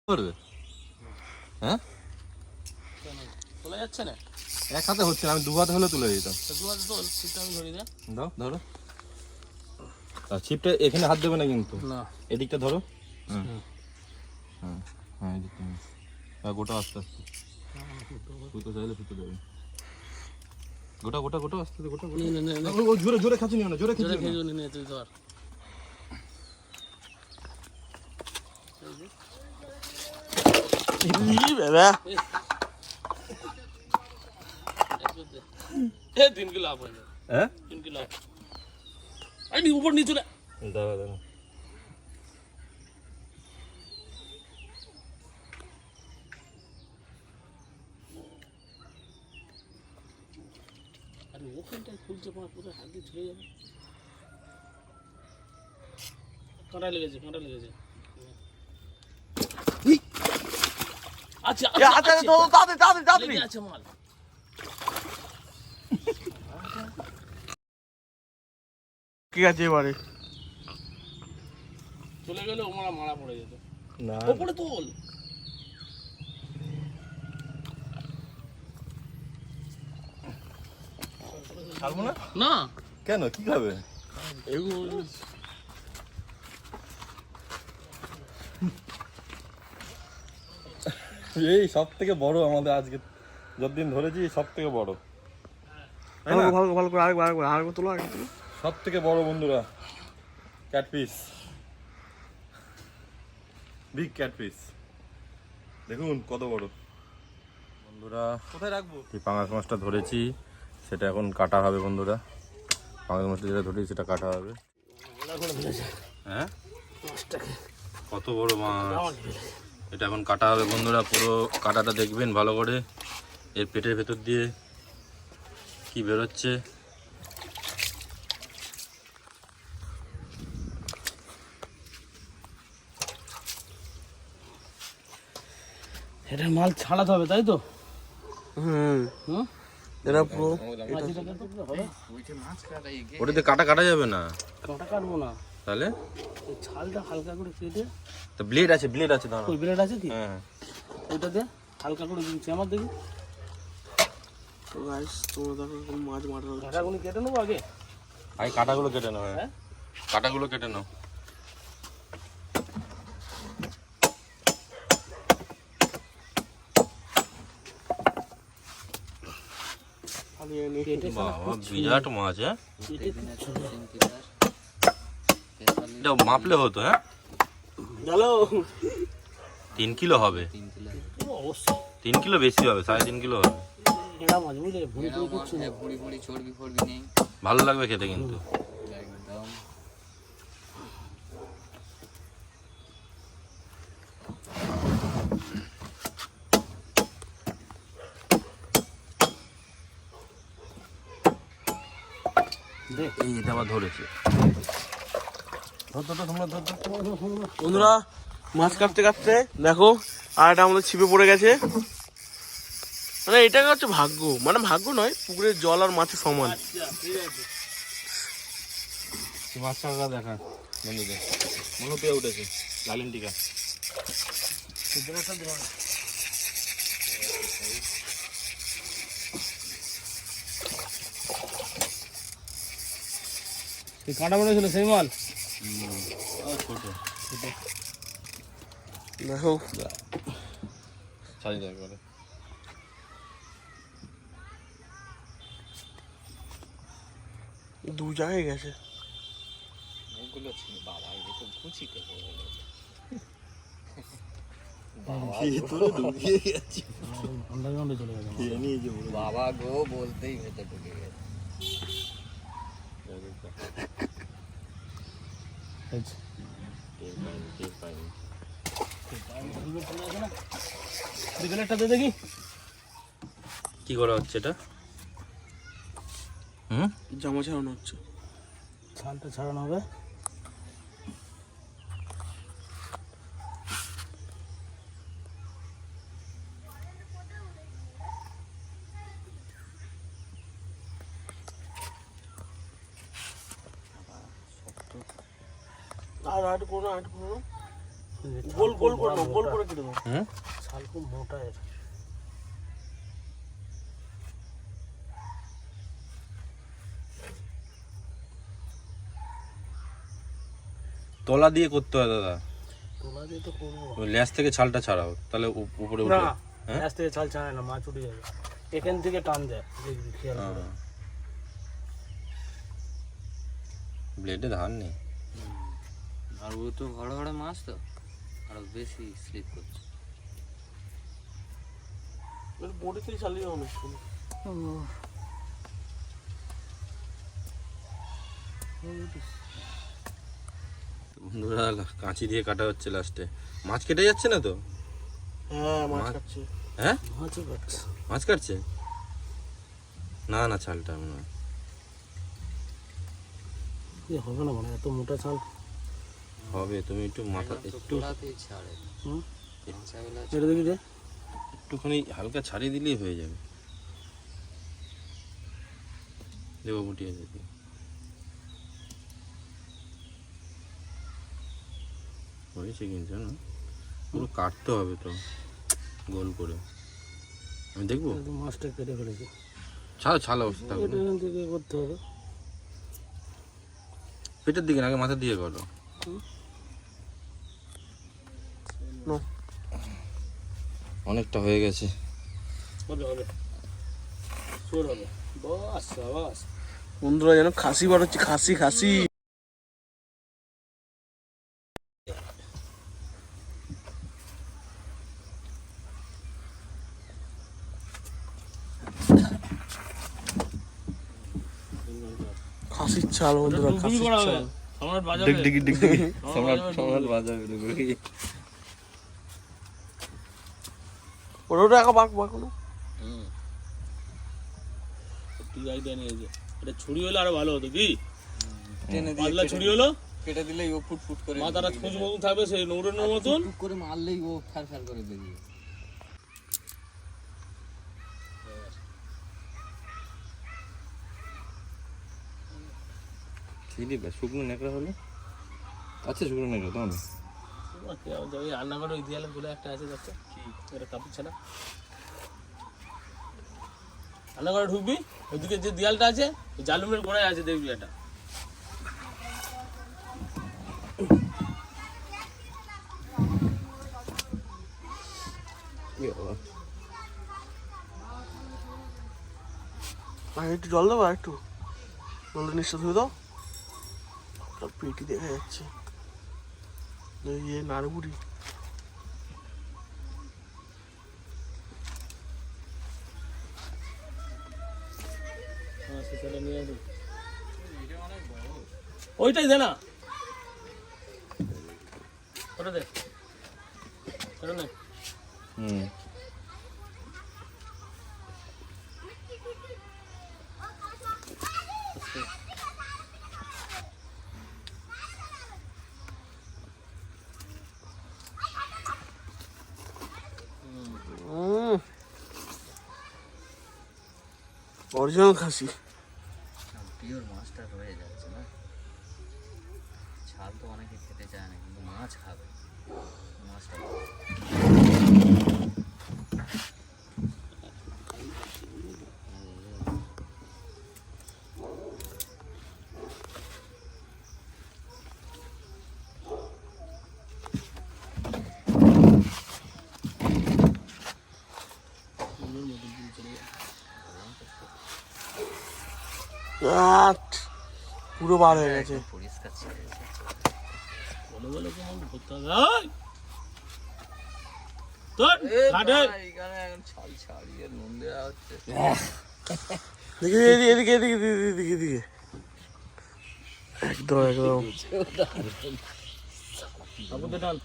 করবে হ্যাঁ তোলা যাচ্ছে না, এক হাতে হচ্ছে না, আমি দু হাতে হলে তুলে দিতাম। দু হাতে তোল, ছিপটা আমি ধরি দে। দাও ধরো, ছিপটা এখানে হাত দেবে না কিন্তু, না এদিকটা ধরো। হ্যাঁ হ্যাঁ হ্যাঁ, এদিকটা গোটা আস্তে আস্তে সুতো চাইলে সুতো দেবে, গোটা গোটা গোটা আস্তে আস্তে গোটা গোটা। জোরে জোরে খাচ্ছি না, জোরে জোরে খাচ্ছি খেয়ে নে তুই ধর। বাবা 3 কিলো আপ হয়ে যাবে। হ্যাঁ 3 কিলো আপ, আরে উপর নিচে না। দাঁড়া দাঁড়া, আরে ওখানটায় খুলছে পা, পুরো হাত দিয়ে ঝুলে যাবে। কাঁটা লেগেছে, কাঁটা লেগেছে। আচ্ছা আচ্ছা তো তাড়াতাড়ি লেগে আছে মাল। ঠিক আছে এবারে চলে গেলে ওরা মারা পড়ে যেত। না ওপরে তোল। ছাড়বো না। না কেন, কি খাবে? এই সব থেকে বড় আমাদের আজকে যতদিন ধরেছি, সব থেকে বড়, তাই না? ভালো ভালো করে আরেকবার তোলো আগে তোলো। সব থেকে বড় বন্ধুরা cat piece, big cat piece, দেখুন কত বড় বন্ধুরা। কোথায় রাখবো? এই পাঙাশ মাছটা ধরেছি, সেটা এখন কাটা হবে বন্ধুরা। পাঙাশ মাছটা যেটা ধরেছি সেটা কাটা হবে। হ্যাঁ কত বড় মাছ, এটা এখন কাটা হবে বন্ধুরা। পুরো কাটাটা দেখবেন ভালো করে, এর পেটের ভেতর দিয়ে কি বেরোচ্ছে। এটা মাল ছাড়াতে হবে তাই তো? হুম হুম, এটা পুরো ওটাতে কাটা কাটা যাবে না, কাঁটা কাটবো না, তাহলে এই ছালটা হালকা করে কেটে। তো ব্লেড আছে, ব্লেড আছে দাঁড়া। ওই ব্লেড আছে কি? হ্যাঁ ওইটা দিয়ে হালকা করে দিচ্ছি, আমার দেখি। তো গাইস তোমরা দেখো এরকম মাছ মারা হচ্ছে। কাঁটাগুলো কেটে নেবো আগে। আই কাটাগুলো কেটে নাও। হ্যাঁ হ্যাঁ? কাটাগুলো কেটে নাও। আমি নিয়ে বাবা বিরাট মাছ। হ্যাঁ এটা মাপলে হতো। হ্যাঁ হ্যালো 3 কিলো হবে, অবশ্যই 3 কিলো বেশি হবে, 3.5 কিলো হবে। এরা মাছ বুঝলে ভুড়ি ভুড়ি করছে না। ভুড়ি ভুড়ি চর্বি ফর্বি নেই ভালো লাগবে খেতে কিন্তু। একদম। এই এটা আবার ধরেছে। বন্ধুরা মাছ কাটতে কাটতে দেখো আর এটা আমাদের ছিপে পড়ে গেছে। মানে এটা হচ্ছে ভাগ্য, মানে ভাগ্য নয়, পুকুরের জল আর মাছের সমান। আচ্ছা ঠিক আছে। মাছটা দেখা বন্ধুদের মনে পেয়ে উঠেছে লালিন টিকা। সেই কাঁটা মনে ছিল সেই মাল। ছোট দেখো ছাড়ি দেয় করে। দু জায়গায় গেছে। ওগুলো ছিল বাবা, এটা তো ঘুচিতে পড়ে গেল। আন্ডারগ্রাউন্ডে চলে গেছে। বাবা গো বলতেই ভেতরে ঢুকে গেছে। বিকেলেরটা দিয়ে দেখি। কি করা হচ্ছে এটা? হুম জামা ছাড়ানো হচ্ছে। ছালটা ছাড়ানো হবে। আর আট করো। গোল গোল করে নাও, গোল করে কেটে দাও। হুম ছাল খুব মোটা এর। তলা দিয়ে করতে হয় দাদা, তোলা দিয়ে তো করবো ওই ল্যাস থেকে ছালটা ছাড়াও, তাহলে উপরে না, উঠে। হ্যাঁ? গ্যাস থেকে ছাল ছাড়ায় না, মাছ উঠে যাবে। এখান থেকে টান দেয়, দেখবি খেয়াল করে। ব্লেডে ধার নেই। আর ও তো ঘড় ঘড়ে মাছ তো আরো বেশি স্লিপ করছে। বডিতেই চালিয়ে অনেক বন্ধুরা কাঁচি দিয়ে কাটা হচ্ছে লাস্টে। মাছ কেটে যাচ্ছে না তো? হ্যাঁ মাছ কাটছে। হ্যাঁ মাছও কাটছে। মাছ কাটছে না, না ছালটা মনে হয়। এ হবে না মানে এত মোটা ছাল। হবে, তুমি একটু মাথা একটু তোলাতেই ছাড়ে হুম, মাছাগুলো এটা দেখি রে। একটুখানি হালকা ছাড়িয়ে দিলেই হয়ে যাবে। দেবো বুটিয়ে যেতে হয়েছে কিন্তু না, পুরো কাটতে হবে তো গোল করে। আমি দেখবো, এই তো মাছটা কেটে ফেলেছি। ছাড়ো ছাড়ো অবস্থা থাকবে। এটা এখান থেকে করতে হবে। পেটের দিকে না, আগে মাথা দিয়ে করো। নাও। অনেকটা হয়ে গেছে। হবে হবে, সুর হবে। বাস বাস। বন্ধুরা যেন খাসি বার হচ্ছে, খাসি খাসি। খাসির চাল বন্ধুরা, খাসির চাল। সম্রাট বাজাবে। ডিগ ডিগ ডিগ সম্রাট বাজাবে। ওটা একা বাক বাক না। ঠিক আইডিয়া নিয়েছে। এটা ছুরি হলে আরো ভালো হতো কি? টেনে দিয়ে পাতলা ছুরি হলো, কেটে দিলেই ও ফুট ফুট করে মাথাটা খোঁজ মতন থাকবে, সেই নৌড়ানোর মতন। টুক করে মারলেই ও ফ্যার ফ্যার করে বেরিয়ে। শুকনো নেকড়া হলে আচ্ছা, শুকনো নেকড়া তো আমি ওই রান্নাঘরে ওই দেয়ালে বলে একটা আছে, দেখছো এটা কাপড় ছাড়া। রান্নাঘরে ঢুকবি, ওইদিকে যে দেয়ালটা আছে ওই জালুমের গোড়ায় আছে, দেখবি এটা। একটু জল দেবো, একটু জল নিশ্চয় ধুয়ে দাও। পেটি দেখা যাচ্ছে, ইয়ে নাড়বুড়ি। সেটা নিয়ে আসবি, ওইটাই দে না, ওটা দে, ওটা নে। অরিজিনাল খাসি। পিওর মাছটা রয়ে যাচ্ছে না, ছাল তো অনেকে খেতে চায় না, কিন্তু মাছ খাবে মাছটা। পুরো বার হয়ে গেছে। পরিষ্কার ছেড়ে গেছে। বলে বলে কেমন করতে হবে। ওই! তোর ঘাটে এইখানে এখন ছাল ছাড়িয়ে নুন দেওয়া হচ্ছে। দেখি এদিকে এদিকে এদিকে এদিকে এদিকে, একদম একদম। কাপড় টান।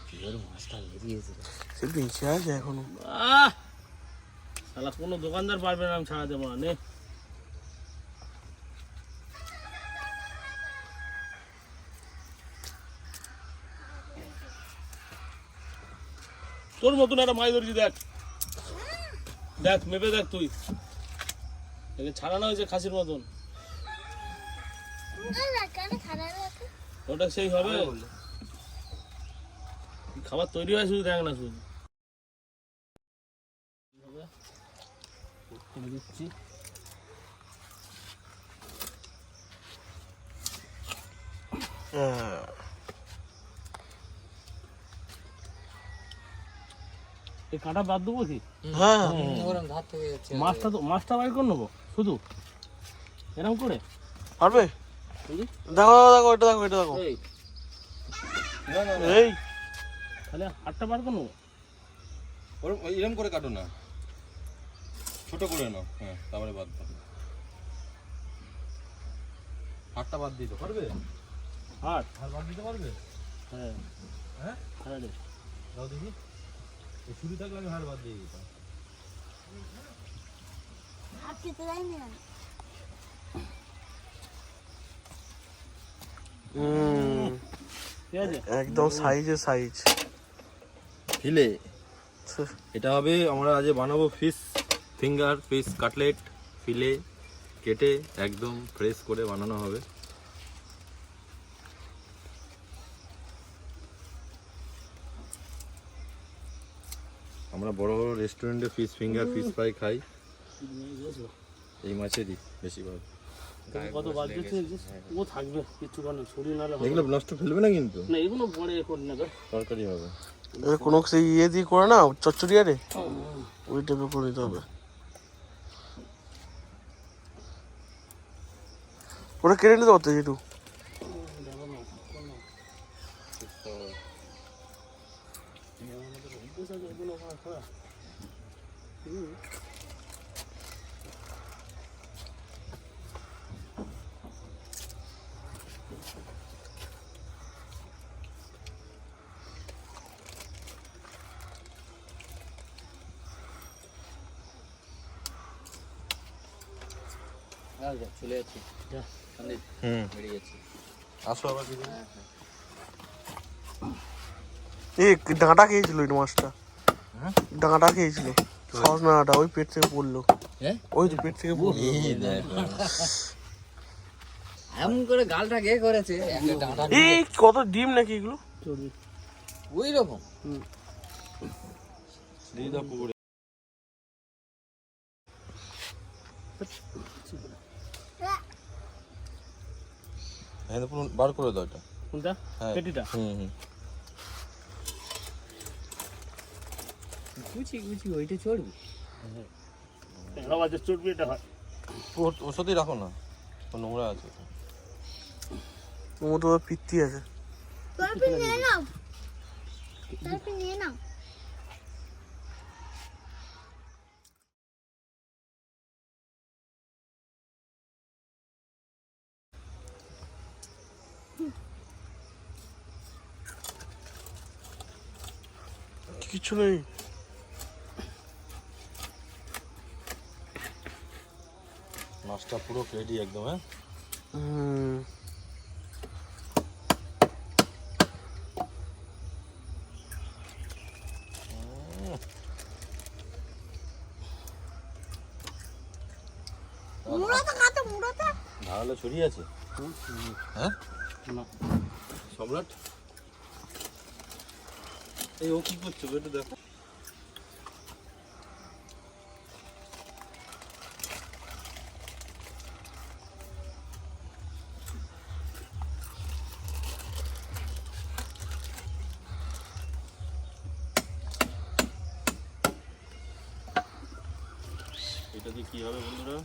পিওর মাছটা বেরিয়েছে। সে বেঁচে আছে এখনো। শালা কোনো দোকানদার পারবে না আমি ছাড়াতে পারা নে। তোর মতন একটা মাছ ধরেছি, দেখ দেখ, মেপে দেখ তুই, একে ছাড়ানো হয়েছে খাসির মতন। ওটা সেই হবে। খাবার তৈরি হয় শুধু দেখ না শুধু দিচ্ছি। এই কাঁটা বাদ দেবো কি? হ্যাঁ ওরম ধার থেকে যাচ্ছে মাছটা বাইর করে নেবো শুধু এরকম করে। পারবে? বুঝলি? দেখো এটা দেখো এই এই তাহলে হাতটা বার করে নেবো। এরকম করে কাটো না, ছোট করে নাও। হ্যাঁ, তারপরে বাদ দাও। হাতটা বাদ দিতে পারবে? হাত হাত বাদ দিতে পারবে? হ্যাঁ হ্যাঁ, হ্যাঁ রে। দাও দেখি। এই ছুরি থাকলে আমি হাত বাদ দিয়ে দিতাম। ঠিক আছে একদম সাইজে সাইজ। ফিলে এটা হবে, আমরা আজ বানাবো ফিশ ফিঙ্গার, ফিশ কাটলেট। ফিলে কেটে একদম ফ্রেশ করে বানানো হবে। আমরা বড় বড় রেস্টুরেন্টে ফিশ ফিঙ্গার, ফিশ ফ্রাই খাই, এই মাছেরই বেশিরভাগ। কত বাদ দিচ্ছে ও থাকবে কিছু কারণে ছড়িয়ে নাহলে হবে এগুলো নষ্ট ফেলবে না কিন্তু, না, এগুলো পরে করে নেবে। তরকারি হবে। কোনো সেই ইয়ে দিয়ে করে না চচ্চড়ি আরে ওই টাইপের করে দিতে হবে। ওটা কেটে নিতে পারতো যেটু। চলে যাচ্ছি সন্দীপ, বেরিয়ে যাচ্ছি। আসো আবার কিছু। এই ডাঁটা খেয়েছিল ওই মাছটা, ডাঁটা খেয়েছিল সস নাটা, ওই পেট থেকে পড়লো। হ্যাঁ ওই তো পেট থেকে পড়লো। এমন করে গালটা গে করেছে একটা ডাঁটা এই কত ডিম নাকি এগুলো। ওই রকম। দিদা পুকুরে বার করে দাও এটা। কোনটা? হ্যাঁ। পেটিটা? গুছি গুছি ওইটা চড়বি। আবার যে চর্বি এটা হয় ওর সাথেই রাখো না, ও নোংরা আছে। ওর মতো পিত্তি আছে। কিছু নেই। মাছটা পুরো রেডি একদম। হ্যাঁ, ধারালো ছড়িয়ে আছে। হ্যাঁ না সম্রাট, এই ও কি করছো একটু দেখো। এটা দিয়ে কি হবে বন্ধুরা?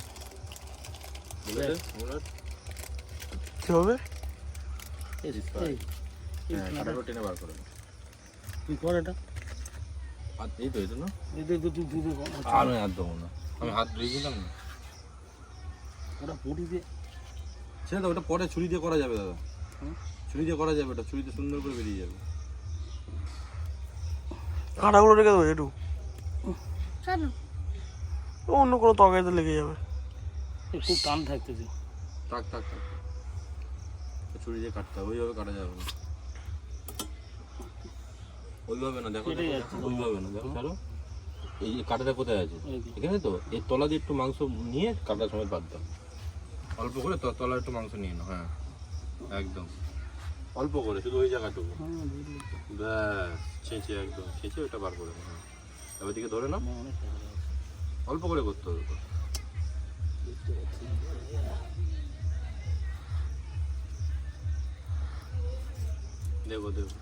বলে দে সম্রাট। কি হবে? কাটাটা টেনে বার করে কি কর এটা? আর এই তো এটা না, এদের তো তুই ধুবি আর আমি হাত দেবো না, আমি হাত ধুয়ে দিলাম না। ওটা পুটি দিয়ে সেটা ওটা পরে ছুরি দিয়ে করা যাবে দাদা, ছুরি দিয়ে করা যাবে, ওটা ছুরিতে সুন্দর করে বেরিয়ে যাবে। কাঁটাগুলো রেখে দেবো একটু, অন্য কোনো তরকারিতে লেগে যাবে। খুব টান থাকতেছে। থাক থাক থাক, ছুরি দিয়ে কাটতে হবে, ওইভাবে কাটা যাবে না, ওইভাবে না। দেখো কেটে যাচ্ছে। ওইভাবে না, দেখো ছাড়ো। এই যে কাঁটাটা কোথায় আছে এখানে তো, এর তলা দিয়ে একটু মাংস নিয়ে কাটার সময় বাদ দাও, অল্প করে তলা একটু মাংস নিয়ে নাও। হ্যাঁ একদম অল্প করে শুধু ওই জায়গাটুকু। ব্যাস ছেঁচে একদম ছেঁচে ওটা বার করে নেবো। এবার দিকে ধরে না, অল্প করে করতে হবে তো। দেবো দেবো।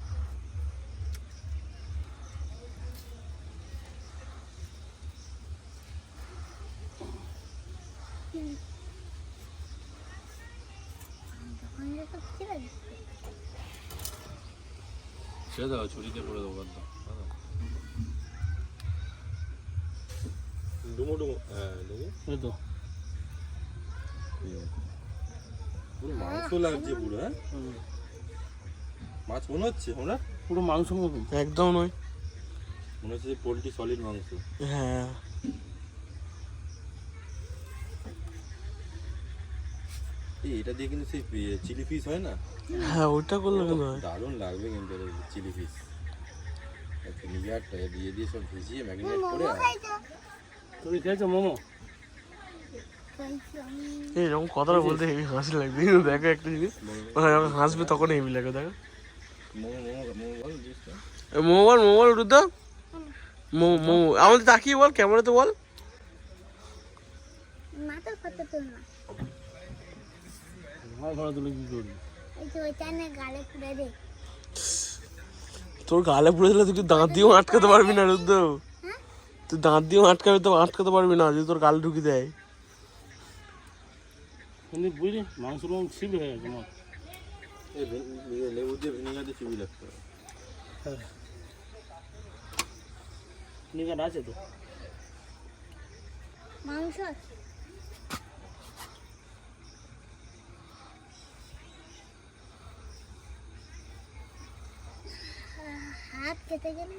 ছেড়ে দাও, ছুরিতে করে দেবো একদম। ডুমো ডুমো, হ্যাঁ দেখি এই তো পুরো মাংস লাগছে পুরো। হ্যাঁ মাছ মনে হচ্ছে আমরা, পুরো মাংস মতন। একদম নয়। মনে হচ্ছে পোলট্রি সলিড মাংস। হ্যাঁ এই এটা দিয়ে কিন্তু সেই চিলি ফিশ হয় না, হ্যাঁ ওটা করলে কেন হয়? দারুণ লাগবে কিন্তু চিলি ফিশ। ভিনিগারটা দিয়ে দিয়ে সব ভিজিয়ে ম্যাগনেট করে। তুমি খেয়েছো মোমো? এরকম কথাটা বলতে হেভি হাসি লাগবে, কিন্তু দেখো একটা জিনিস, মানে যখন হাসবে তখন হেভি লাগে। দেখো মোবাইল রুদ্র, মোমো আমাদের তাকিয়ে বল, ক্যামেরাতে বল। মাথার কথা তোল না, আমার ঘরে তুলে কি করবি? এই যে ওইটা না গালে পুড়ে দে। তোর গালে পুড়ে দিলে তুই কি দাঁত দিয়েও আটকাতে পারবি না রুদ্র, তুই দাঁত দিয়েও আটকাতে পারবি না যদি তোর গালে ঢুকি দেয়। কিন্তু বুঝলি মাংস রকম ছিপ হয়ে গেছে আমার। লেবু দিয়ে ভিনিগার দিয়ে চিবি লাগতে হবে। নিগার আছে তো মাংস হাত কেটে গেলে